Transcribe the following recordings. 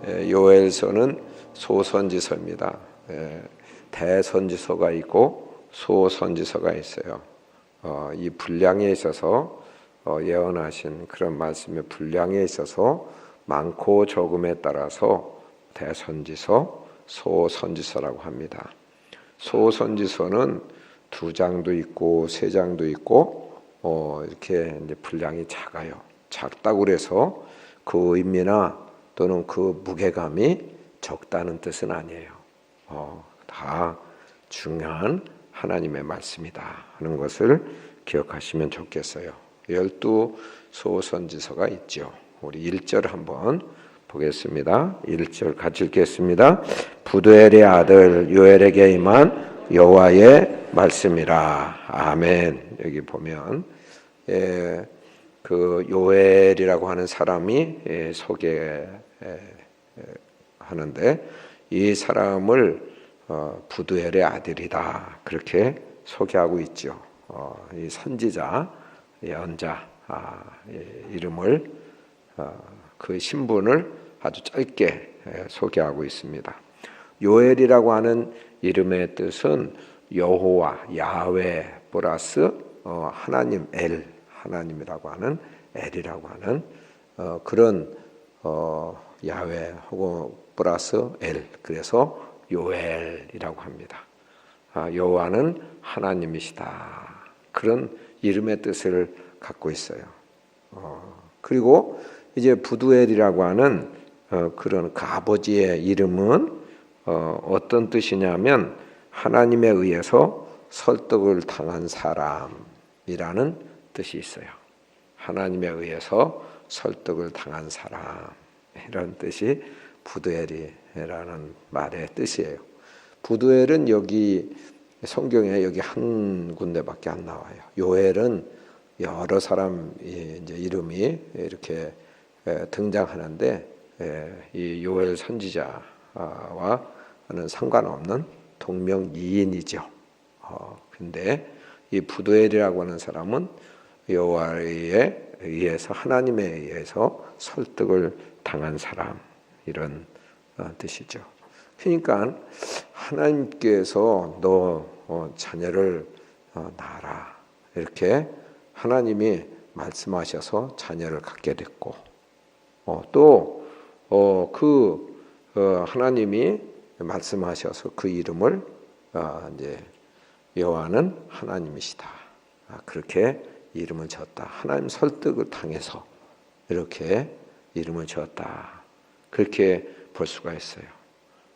요엘서는 소선지서입니다. 대선지서가 있고 소선지서가 있어요. 이 분량에 있어서 예언하신 그런 말씀의 분량에 있어서 많고 적음에 따라서 대선지서, 소선지서라고 합니다. 소선지서는 2장도 있고 3장도 있고 이렇게 이제 분량이 작아요. 작다고 그래서 그 의미나 또는 그 무게감이 적다는 뜻은 아니에요. 다 중요한 하나님의 말씀이다 하는 것을 기억하시면 좋겠어요. 12소선지서가 있죠. 우리 1절 한번 보겠습니다. 1절 같이 읽겠습니다. 부두엘의 아들 요엘에게 임한 여호와의 말씀이라. 아멘. 여기 보면 그 요엘이라고 하는 사람이 소개하는데 이 사람을 부두엘의 아들이다 그렇게 소개하고 있죠. 이 선지자, 예언자 이름을 그 신분을 아주 짧게 소개하고 있습니다. 요엘이라고 하는 이름의 뜻은 여호와, 야훼 플러스 하나님 엘, 하나님이라고 하는 엘이라고 하는 그런 야훼 혹은 플러스 엘, 그래서 요엘이라고 합니다. 여호와는 하나님이시다. 그런 이름의 뜻을 갖고 있어요. 그리고 이제 부두엘이라고 하는 그런 그 아버지의 이름은 어떤 뜻이냐면 하나님에 의해서 설득을 당한 사람이라는 뜻이 있어요. 하나님에 의해서 설득을 당한 사람 이런 뜻이 부두엘이라는 말의 뜻이에요. 부두엘은 여기 성경에 여기 한 군데밖에 안 나와요. 요엘은 여러 사람 이제 이름이 이렇게 등장하는데 이 요엘 선지자와는 상관없는 동명이인이죠. 근데 이 부두엘이라고 하는 사람은 여호와에 의해서 하나님에 의해서 설득을 당한 사람 이런 뜻이죠. 그러니까 하나님께서 너 자녀를 낳아라 이렇게 하나님이 말씀하셔서 자녀를 갖게 됐고 또 하나님이 말씀하셔서 그 이름을 이제 여호와는 하나님이시다 그렇게 이름을 지었다. 하나님 설득을 당해서 이렇게 이름을 지었다. 그렇게 볼 수가 있어요.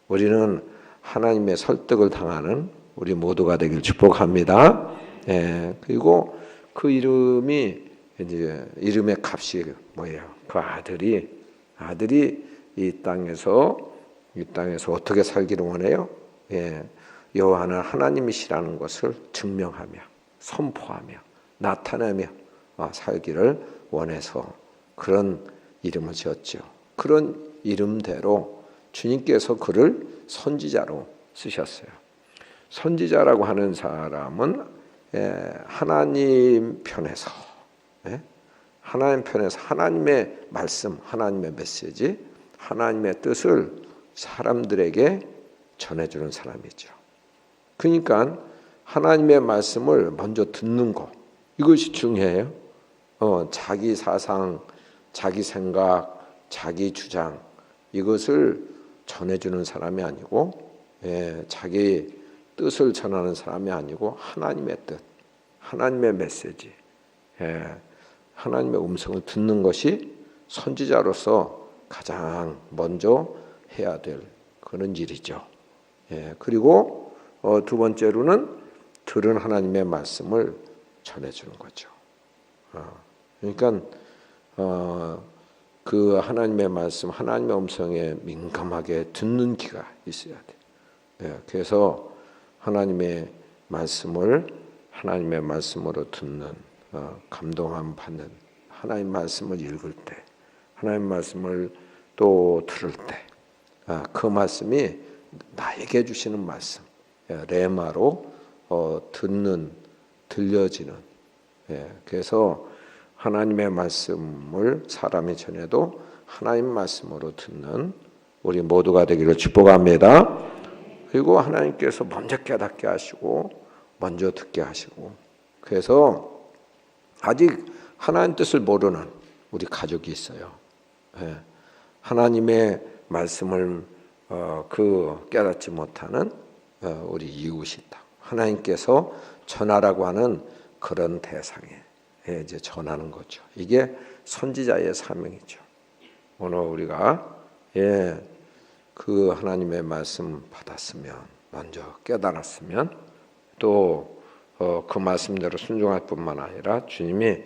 우리는 하나님의 설득을 당하는 우리 모두가 되길 축복합니다. 그리고 그 이름이 이제 이름의 값이 뭐예요? 그 아들이 이 땅에서 어떻게 살기를 원해요? 여호와는 하나님이시라는 것을 증명하며 선포하며 나타내며 살기를 원해서 그런 이름을 지었죠. 그런 이름대로 주님께서 그를 선지자로 쓰셨어요. 선지자라고 하는 사람은 하나님 편에서 하나님의 말씀, 하나님의 메시지, 하나님의 뜻을 사람들에게 전해주는 사람이죠. 그러니까 하나님의 말씀을 먼저 듣는 것 이것이 중요해요. 자기 사상, 자기 생각, 자기 주장 이것을 전해주는 사람이 아니고 자기 뜻을 전하는 사람이 아니고 하나님의 뜻, 하나님의 메시지, 하나님의 음성을 듣는 것이 선지자로서 가장 먼저 해야 될 그런 일이죠. 그리고 두 번째로는 들은 하나님의 말씀을 전해주는 거죠. 그러니까 그 하나님의 말씀, 하나님의 음성에 민감하게 듣는 귀가 있어야 돼. 그래서 하나님의 말씀으로 듣는 감동함 받는 하나님 말씀을 읽을 때, 하나님 말씀을 또 들을 때, 그 말씀이 나에게 주시는 말씀, 레마로 들려지는. 그래서 하나님의 말씀을 사람이 전해도 하나님 말씀으로 듣는 우리 모두가 되기를 축복합니다. 그리고 하나님께서 먼저 깨닫게 하시고 먼저 듣게 하시고, 그래서 아직 하나님 뜻을 모르는 우리 가족이 있어요. 하나님의 말씀을 깨닫지 못하는 우리 이웃이 있다. 하나님께서 전하라고 하는 그런 대상에 이제 전하는 거죠. 이게 선지자의 사명이죠. 오늘 우리가 그 하나님의 말씀 받았으면, 먼저 깨달았으면, 또 그 말씀대로 순종할 뿐만 아니라 주님이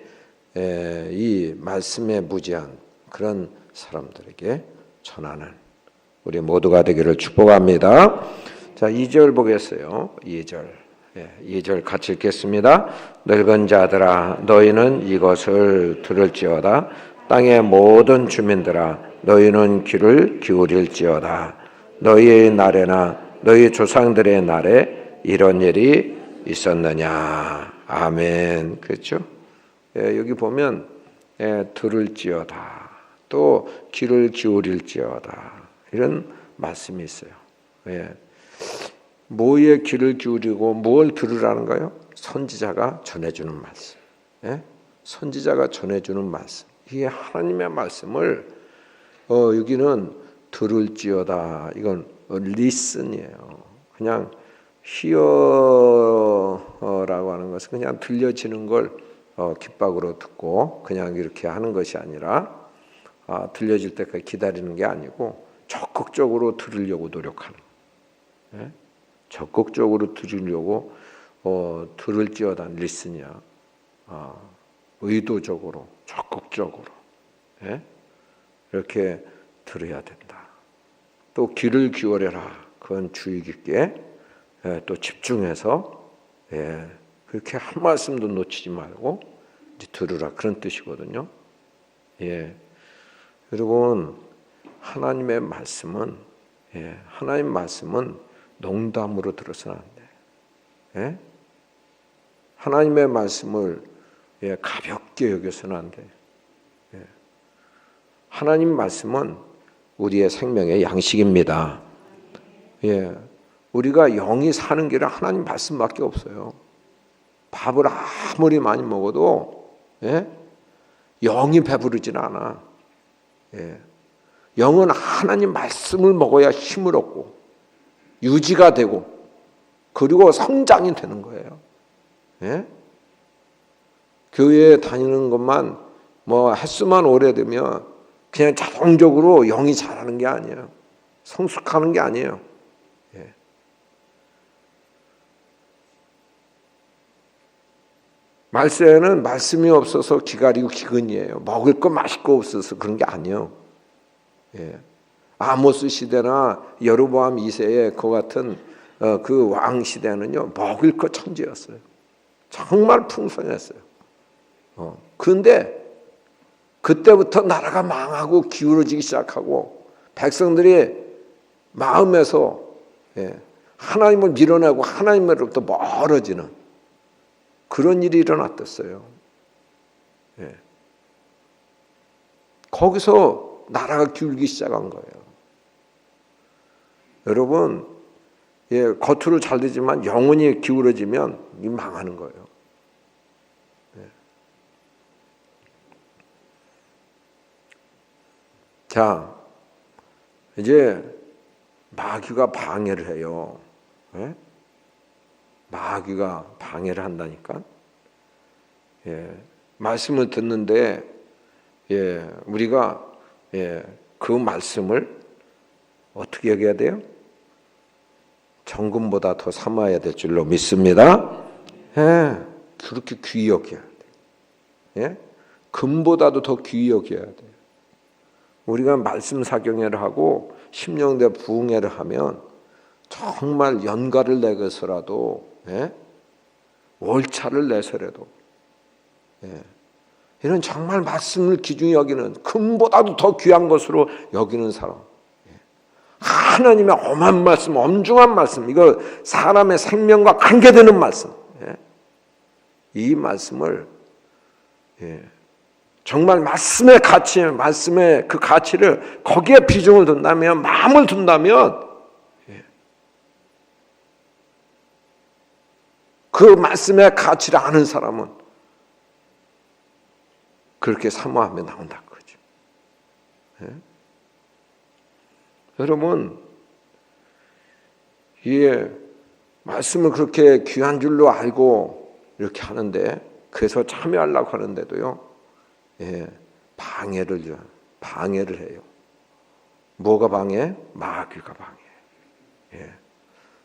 이 말씀에 무지한 그런 사람들에게 전하는 우리 모두가 되기를 축복합니다. 자, 2절 보겠어요. 2절 같이 읽겠습니다. 늙은 자들아 너희는 이것을 들을지어다. 땅의 모든 주민들아 너희는 귀를 기울일지어다. 너희의 날에나 너희 조상들의 날에 이런 일이 있었느냐. 아멘. 그렇죠? 여기 보면 들을지어다, 또 귀를 기울일지어다, 이런 말씀이 있어요. 뭐에 귀를 기울이고 뭘 들으라는 거예요? 선지자가 전해주는 말씀. 선지자가 전해주는 말씀. 이게 하나님의 말씀을 여기는 들을지어다. 이건 listen이에요. 그냥 hear라고 하는 것은 그냥 들려지는 걸 귓밥으로 듣고 그냥 이렇게 하는 것이 아니라 들려질 때까지 기다리는 게 아니고 적극적으로 들으려고 노력하는, 적극적으로 들으려고 들을지어다 리슨이야. 의도적으로, 적극적으로 이렇게 들어야 된다. 또 귀를 기울여라. 그건 주의 깊게 또 집중해서 그렇게 한 말씀도 놓치지 말고 이제 들으라, 그런 뜻이거든요. 여러분, 하나님의 말씀은 하나님 말씀은 농담으로 들어서는 안 돼. 하나님의 말씀을 가볍게 여겨서는 안 돼. 하나님 말씀은 우리의 생명의 양식입니다. 우리가 영이 사는 길은 하나님 말씀밖에 없어요. 밥을 아무리 많이 먹어도 영이 배부르지는 않아. 영은 하나님 말씀을 먹어야 힘을 얻고 유지가 되고 그리고 성장이 되는 거예요. 교회에 다니는 것만 횟수만 오래되면 그냥 자동적으로 영이 자라는 게 아니에요. 성숙하는 게 아니에요. 말세에는 말씀이 없어서 기가리고 기근이에요. 먹을 거 맛있을 거 없어서 그런 게 아니에요. 아모스 시대나 여로보암 2세의 그 같은 그 왕 시대는요, 먹을 거 천지였어요. 정말 풍성했어요. 그런데 그때부터 나라가 망하고 기울어지기 시작하고 백성들이 마음에서 하나님을 밀어내고 하나님으로부터 멀어지는 그런 일이 일어났었어요. 거기서 나라가 기울기 시작한 거예요. 여러분, 겉으로 잘 되지만 영혼이 기울어지면 망하는 거예요. 자, 이제 마귀가 방해를 해요. 마귀가 방해를 한다니까. 말씀을 듣는데 우리가 그 말씀을 어떻게 여겨야 돼요? 정금보다 더 삼아야 될 줄로 믿습니다. 그렇게 귀히 여겨야 돼요. 금보다도 더 귀히 여겨야 돼요. 우리가 말씀 사경회를 하고 심령대 부흥회를 하면 정말 연가를 내서라도 월차를 내서라도 이런 정말 말씀을 귀중히 여기는, 금보다도 더 귀한 것으로 여기는 사람, 하나님의 엄한 말씀, 엄중한 말씀, 이거 사람의 생명과 관계되는 말씀, 이 말씀을 정말 말씀의 가치, 말씀의 그 가치를 거기에 비중을 둔다면, 마음을 둔다면 그 말씀의 가치를 아는 사람은 그렇게 사모하며 나온다 그거죠. 예? 여러분, 이 말씀을 그렇게 귀한 줄로 알고 이렇게 하는데, 그래서 참여하려고 하는데도요, 예, 방해를 해요. 뭐가 방해? 마귀가 방해. 예,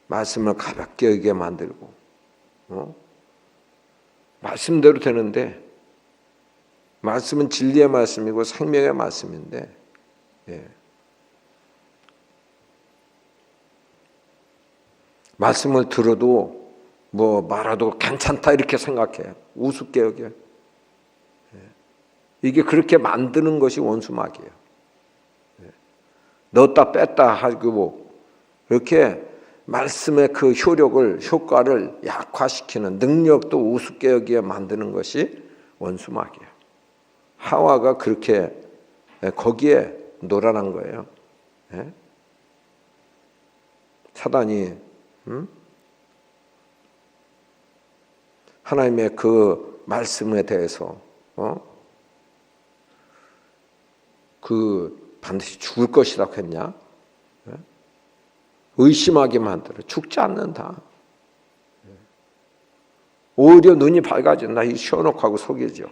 말씀을 가볍게 여기게 만들고, 말씀대로 되는데, 말씀은 진리의 말씀이고 생명의 말씀인데, 예, 말씀을 들어도 뭐 말아도 괜찮다 이렇게 생각해요. 우습게 여겨요. 이게 그렇게 만드는 것이 원수마귀예요. 넣었다 뺐다 하고 이렇게 말씀의 그 효과를 약화시키는, 능력도 우습게 여기게 만드는 것이 원수마귀예요. 하와가 그렇게 거기에 놀아난 거예요. 사단이 하나님의 그 말씀에 대해서 그 반드시 죽을 것이라고 했냐? 의심하게 만들어. 죽지 않는다. 오히려 눈이 밝아진다. 이 시원하고 속이죠.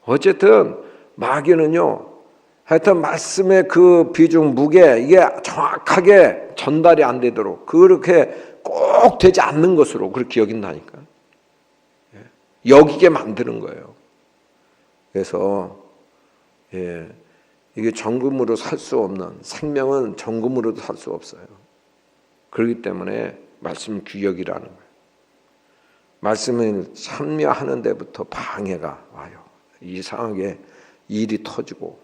어쨌든 마귀는요, 하여튼 말씀의 그 비중, 무게, 이게 정확하게 전달이 안 되도록 그렇게 꼭 되지 않는 것으로 그렇게 여긴다니까. 여기게 만드는 거예요. 그래서 이게 정금으로 살 수 없는, 생명은 정금으로도 살 수 없어요. 그렇기 때문에 말씀 규격이라는 거예요. 말씀을 참여하는 데부터 방해가 와요. 이상하게 일이 터지고,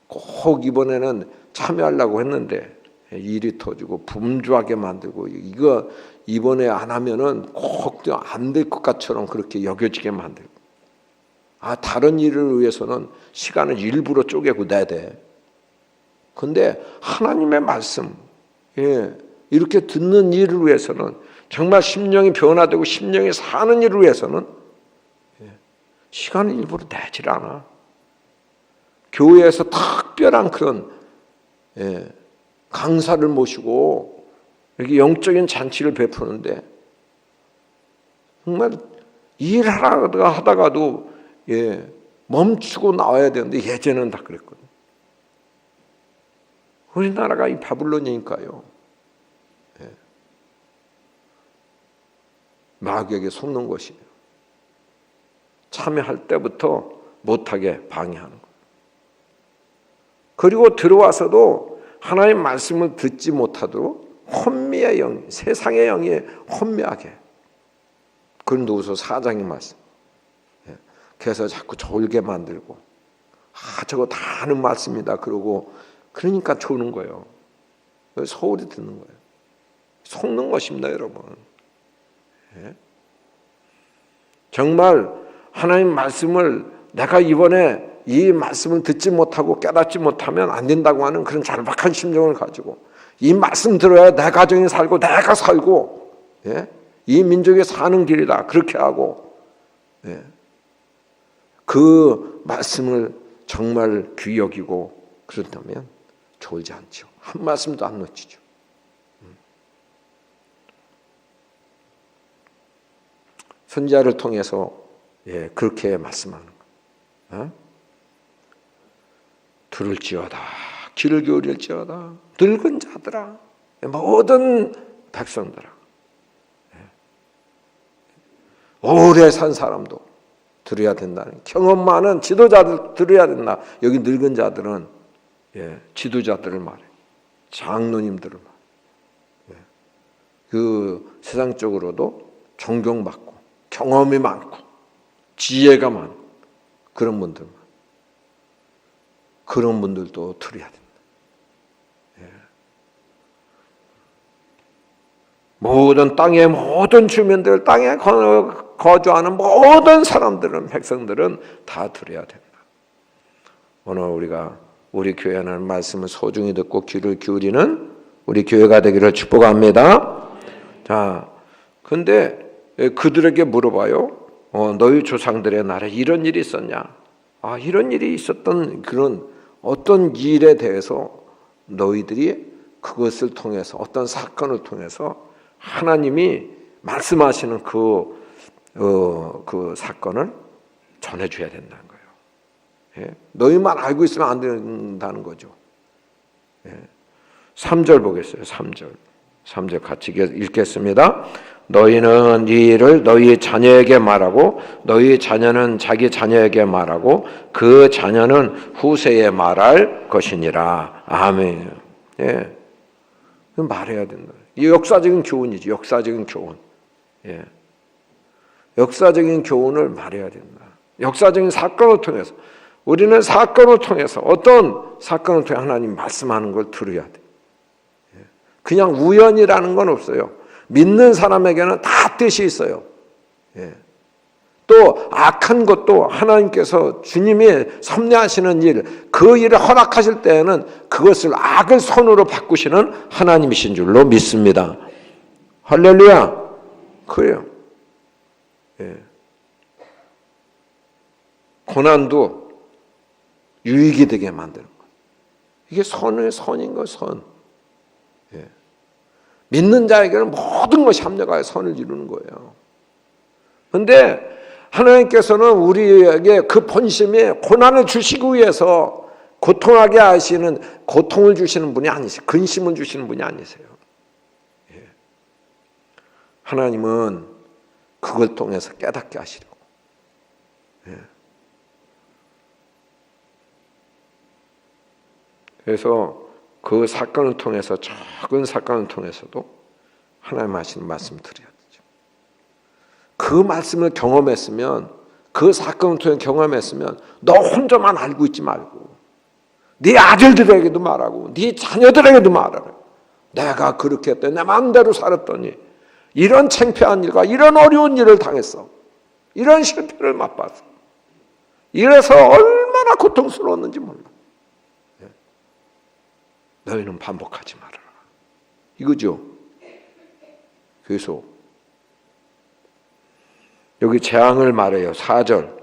꼭 이번에는 참여하려고 했는데 일이 터지고 분주하게 만들고, 이거 이번에 안 하면은 꼭 안 될 것 같처럼 그렇게 여겨지게 만들고, 다른 일을 위해서는 시간을 일부러 쪼개고 내야 돼. 근데 하나님의 말씀, 이렇게 듣는 일을 위해서는, 정말 심령이 변화되고 심령이 사는 일을 위해서는 시간을 일부러 내질 않아. 교회에서 특별한 그런 강사를 모시고 이렇게 영적인 잔치를 베푸는데, 정말 일하다가도 멈추고 나와야 되는데, 예전에는 다 그랬거든요. 우리나라가 이 바빌론이니까요. 마귀에게 속는 것이에요. 참여할 때부터 못하게 방해하는 거예요. 그리고 들어와서도 하나님 말씀을 듣지 못하도록 혼미의 영, 세상의 영이 혼미하게. 고린도후서 4장의 말씀. 그래서 자꾸 졸게 만들고, 저거 다 아는 말씀이다 그러고, 그러니까 조는 거예요. 소홀히 듣는 거예요. 속는 것입니다, 여러분. 정말 하나님 말씀을, 내가 이번에 이 말씀을 듣지 못하고 깨닫지 못하면 안 된다고 하는 그런 절박한 심정을 가지고, 이 말씀 들어야 내 가정이 살고 내가 살고, 이 민족이 사는 길이다 그렇게 하고, 그 말씀을 정말 귀히 여기고 그렇다면 졸지 않죠. 한 말씀도 안 놓치죠. 선지자를 통해서 그렇게 말씀하는 거예요. 들을지어다, 귀를 기울일지어다, 늙은 자들아, 모든 백성들아, 오래 산 사람도 들어야 된다는, 경험 많은 지도자들 들어야 된다. 여기 늙은 자들은 지도자들을 말해, 장로님들을 말해. 그 세상적으로도 존경받고 경험이 많고 지혜가 많고 그런 분들만, 그런 분들도 들어야 된다. 모든 땅의 모든 주민들, 땅에 거주하는 모든 사람들은, 백성들은 다 들어야 된다. 오늘 우리가 우리 교회는 말씀을 소중히 듣고 귀를 기울이는 우리 교회가 되기를 축복합니다. 자, 근데 그들에게 물어봐요. 너희 조상들의 날에 이런 일이 있었냐? 이런 일이 있었던 그런 어떤 일에 대해서 너희들이 그것을 통해서 어떤 사건을 통해서 하나님이 말씀하시는 그 사건을 전해줘야 된다는 거예요. 예? 너희만 알고 있으면 안 된다는 거죠. 예? 3절 보겠어요. 3절 같이 읽겠습니다. 너희는 이 일을 너희 자녀에게 말하고 너희 자녀는 자기 자녀에게 말하고 그 자녀는 후세에 말할 것이니라. 아멘. 예. 말해야 된다. 이 역사적인 교훈이지. 역사적인 교훈. 예. 역사적인 교훈을 말해야 된다. 역사적인 사건을 통해서 우리는 사건을 통해서 어떤 사건을 통해 하나님 말씀하는 걸 들어야 돼. 예. 그냥 우연이라는 건 없어요. 믿는 사람에게는 다 뜻이 있어요. 예. 또 악한 것도 하나님께서 주님이 섭리하시는 일, 그 일을 허락하실 때에는 그것을 악을 선으로 바꾸시는 하나님이신 줄로 믿습니다. 할렐루야. 그래요. 예. 고난도 유익이 되게 만드는 거예요. 이게 선인 거예요. 선. 예. 믿는 자에게는 모든 것이 합력하여 선을 이루는 거예요. 그런데 하나님께서는 우리에게 그 본심에 고난을 주시기 위해서 고통하게 하시는, 고통을 주시는 분이 아니세요. 근심을 주시는 분이 아니세요. 예. 하나님은 그걸 통해서 깨닫게 하시려고. 예. 그래서 그 사건을 통해서, 작은 사건을 통해서도 하나님 하시는 말씀 드려야 되죠. 그 말씀을 경험했으면, 그 사건을 통해 경험했으면 너 혼자만 알고 있지 말고 네 아들들에게도 말하고 네 자녀들에게도 말하라. 내가 그렇게 했더니 내 마음대로 살았더니 이런 창피한 일과 이런 어려운 일을 당했어. 이런 실패를 맛봤어. 이래서 얼마나 고통스러웠는지 몰라. 너희는 반복하지 말아라. 이거죠. 그래서 여기 재앙을 말해요. 4절.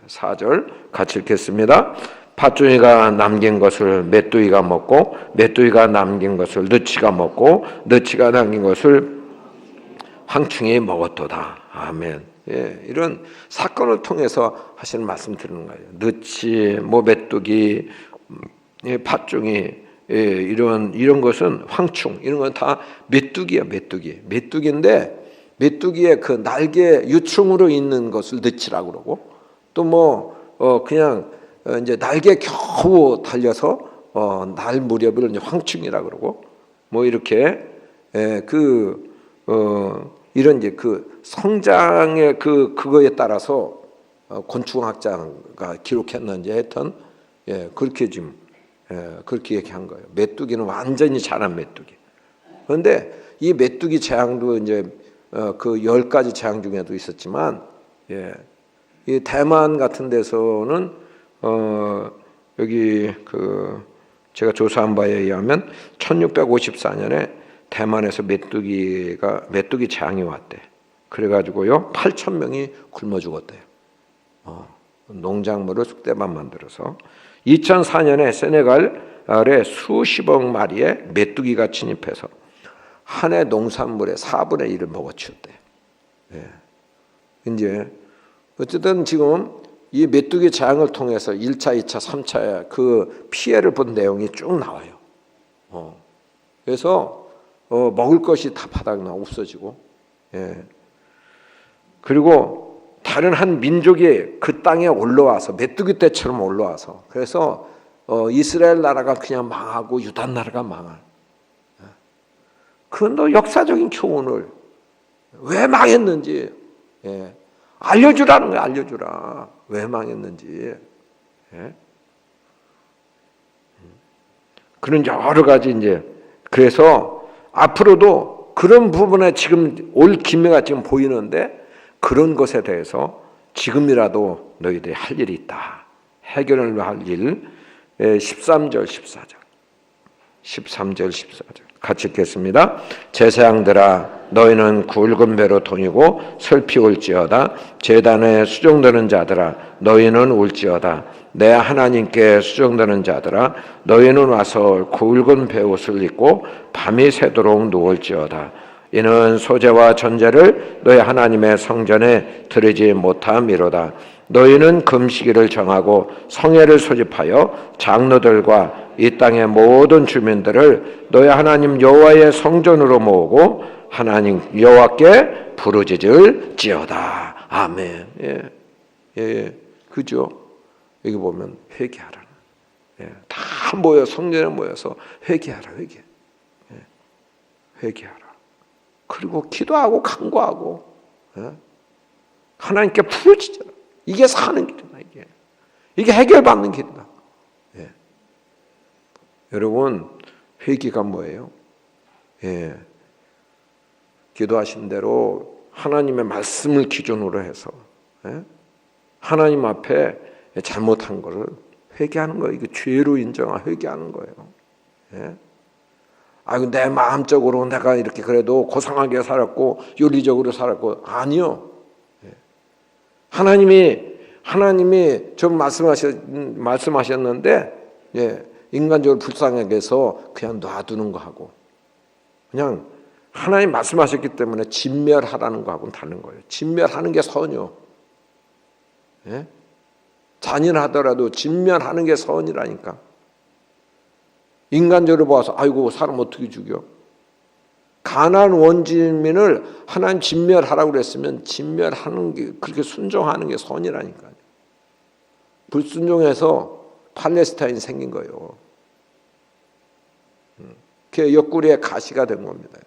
4절 같이 읽겠습니다. 팥종이가 남긴 것을 메뚜기가 먹고 메뚜기가 남긴 것을 너치가 먹고 너치가 남긴 것을 황충이 먹었도다. 아멘. 이런 사건을 통해서 하시는 말씀 드리는 거예요. 너치, 메뚜기, 팥종이, 이런 것은 황충, 이런 건 다 메뚜기야, 메뚜기인데 메뚜기의 그 날개 유충으로 있는 것을 너치라고 그러고 또 그냥 이제 날개 겨우 달려서 날 무렵을 이제 황충이라고 그러고 이렇게 이런 이제 그 성장의 그거에 따라서 곤충학자가 기록했는지 하여튼 그렇게 지금 그렇게 얘기한 거예요. 메뚜기는 완전히 자란 메뚜기. 그런데 이 메뚜기 재앙도 이제 그 10가지 재앙 중에도 있었지만, 이 대만 같은 데서는 여기 제가 조사한 바에 의하면 1654년에 대만에서 메뚜기 재앙이 왔대. 그래가지고요 8,000명이 굶어 죽었대요. 농작물을 쑥대밭 만들어서 2004년에 세네갈에 수십억 마리의 메뚜기가 침입해서 한 해 농산물의 4분의 1을 먹어치웠대. 이제 어쨌든 지금 이 메뚜기 재앙을 통해서 1차, 2차, 3차의 그 피해를 본 내용이 쭉 나와요. 그래서 먹을 것이 다 바닥나 없어지고, 그리고 다른 한 민족이 그 땅에 올라와서 메뚜기 떼처럼 올라와서 그래서 이스라엘 나라가 그냥 망하고 유다 나라가 망할. 그건 역사적인 교훈을 왜 망했는지 알려주라는 거야. 알려주라. 왜 망했는지. 그런 여러 가지 이제 그래서 앞으로도 그런 부분에 지금 올 기회가 지금 보이는데 그런 것에 대해서 지금이라도 너희들이 할 일이 있다. 해결을 할 일. 13절 14절. 13절 14절 같이 읽겠습니다. 제사장들아 너희는 굵은 배로 동이고 슬피 울지어다. 제단에 수종드는 자들아 너희는 울지어다. 내 하나님께 수종드는 자들아 너희는 와서 굵은 배옷을 입고 밤이 새도록 누울지어다. 이는 소재와 전제를 너희 하나님의 성전에 드리지 못함이로다. 너희는 금식일을 정하고 성회를 소집하여 장로들과 이 땅의 모든 주민들을 너희 하나님 여호와의 성전으로 모으고 하나님 여호와께 부르짖을지어다. 아멘. 예, 그죠? 여기 보면 회개하라. 다 모여 성전에 모여서 회개하라. 회개하라. 그리고 기도하고 간구하고 하나님께 부르짖어라. 이게 사는 길이다. 이게 해결받는 길이다. 여러분 회개가 뭐예요? 기도하신 대로 하나님의 말씀을 기준으로 해서 하나님 앞에 잘못한 것을 회개하는 거예요. 이게 죄로 인정하고 회개하는 거예요. 아이고 내 마음적으로 내가 이렇게 그래도 고상하게 살았고 윤리적으로 살았고 아니요. 하나님이 좀 말씀하셨는데 인간적으로 불쌍하게 해서 그냥 놔두는 거하고 그냥 하나님 말씀하셨기 때문에 진멸하라는 거하고는 다른 거예요. 진멸하는 게 선이요. 잔인하더라도 진멸하는 게 선이라니까. 인간적으로 봐서 아이고 사람 어떻게 죽여? 가나안 원주민을 하나님 진멸하라고 그랬으면 진멸하는 게 그렇게 순종하는 게 선이라니까요. 불순종해서 팔레스타인 생긴 거예요. 그게 옆구리에 가시가 된 겁니다.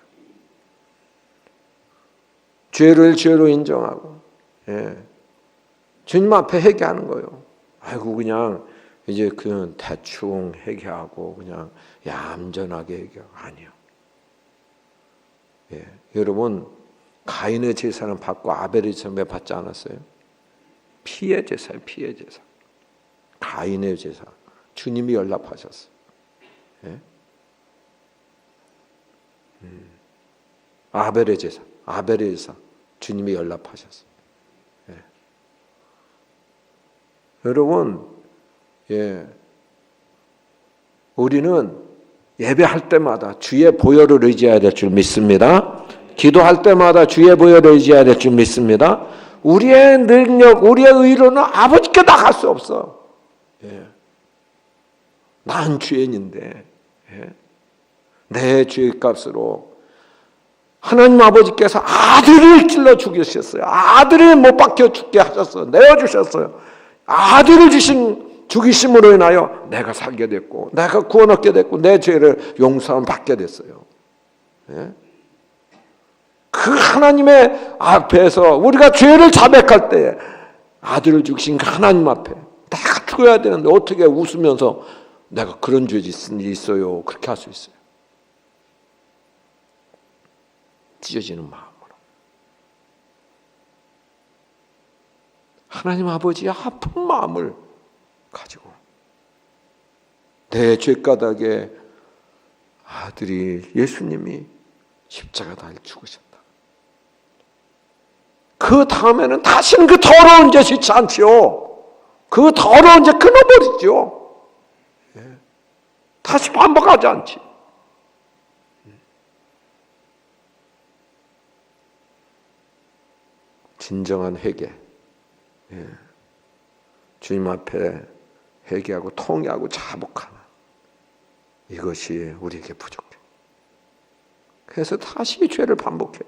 죄를 죄로 인정하고 주님 앞에 회개하는 거예요. 아이고 그냥 이제 그냥 대충 회개하고 그냥 얌전하게 회개하고 아니요. 여러분 가인의 제사는 받고 아벨의 제사는 왜 받지 않았어요? 피의 제사예요. 피의 제사. 가인의 제사. 주님이 연락하셨어요. 아벨의 제사. 아벨의 제사. 주님이 연락하셨어요. 여러분 우리는 예배할 때마다 주의 보혈을 의지해야 될 줄 믿습니다. 기도할 때마다 주의 보혈을 의지해야 될 줄 믿습니다. 우리의 능력, 우리의 의로는 아버지께 나갈 수 없어. 난 죄인인데 내 죄값으로 하나님 아버지께서 아들을 찔러 죽이셨어요. 아들을 못 박혀 죽게 하셨어요. 내어주셨어요. 아들을 죽이심으로 인하여 내가 살게 됐고 내가 구원 얻게 됐고 내 죄를 용서함 받게 됐어요. 그 하나님의 앞에서 우리가 죄를 자백할 때 아들을 죽이신 그 하나님 앞에 내가 죽어야 되는데 어떻게 웃으면서 내가 그런 죄 있어요 그렇게 할 수 있어요. 찢어지는 마음으로 하나님 아버지의 아픈 마음을 가지고 내 죄가닥에 아들이 예수님이 십자가 달려 죽으셨다. 그 다음에는 다시는 그 더러운 죄 짓지 않지요. 그 더러운 죄 끊어버리죠. 다시 반복하지 않지. 진정한 회개. 주님 앞에 회개하고 통회하고 자복하는 이것이 우리에게 부족해. 그래서 다시 죄를 반복해.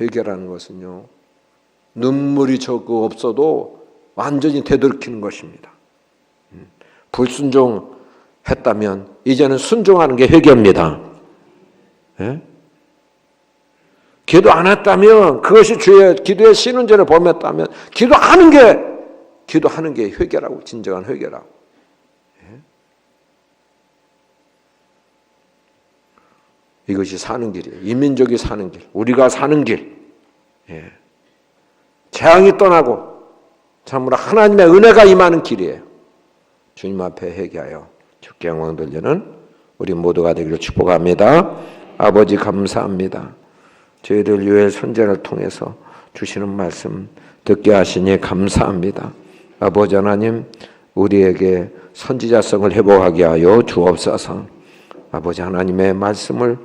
회개라는 것은요, 눈물이 적고 없어도 완전히 되돌이키는 것입니다. 불순종했다면 이제는 순종하는 게 회개입니다. 기도 안 했다면 그것이 기도의 신은죄를 범했다면 기도하는 게 회개라고, 진정한 회개라고. 이것이 사는 길이에요. 이 민족이 사는 길, 우리가 사는 길. 예. 재앙이 떠나고 참으로 하나님의 은혜가 임하는 길이에요. 주님 앞에 회개하여 주께 영광 돌리는 우리 모두가 되기를 축복합니다. 아버지 감사합니다. 저희들 요엘 선지자를 통해서 주시는 말씀 듣게 하시니 감사합니다. 아버지 하나님, 우리에게 선지자성을 회복하게 하여 주옵소서. 아버지 하나님의 말씀을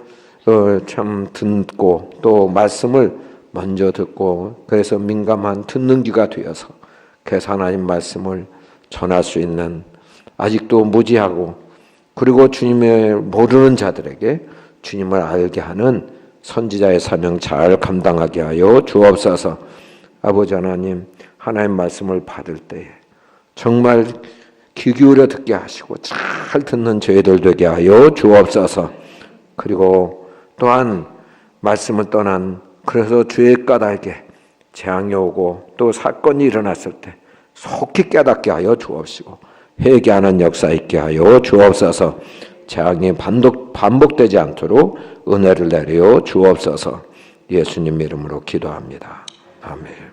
참 듣고 또 말씀을 먼저 듣고 그래서 민감한 듣는 귀가 되어서 그래서 하나님 말씀을 전할 수 있는 아직도 무지하고 그리고 주님을 모르는 자들에게 주님을 알게 하는 선지자의 사명 잘 감당하게 하여 주옵소서. 아버지 하나님, 하나님 말씀을 받을 때에 정말 귀 기울여 듣게 하시고 잘 듣는 저희들 되게 하여 주옵소서. 그리고 또한 말씀을 떠난 그래서 주의 까닭에 재앙이 오고 또 사건이 일어났을 때 속히 깨닫게 하여 주옵시고 회개하는 역사 있게 하여 주옵소서. 재앙이 반복되지 않도록 은혜를 내려 주옵소서. 예수님 이름으로 기도합니다. 아멘.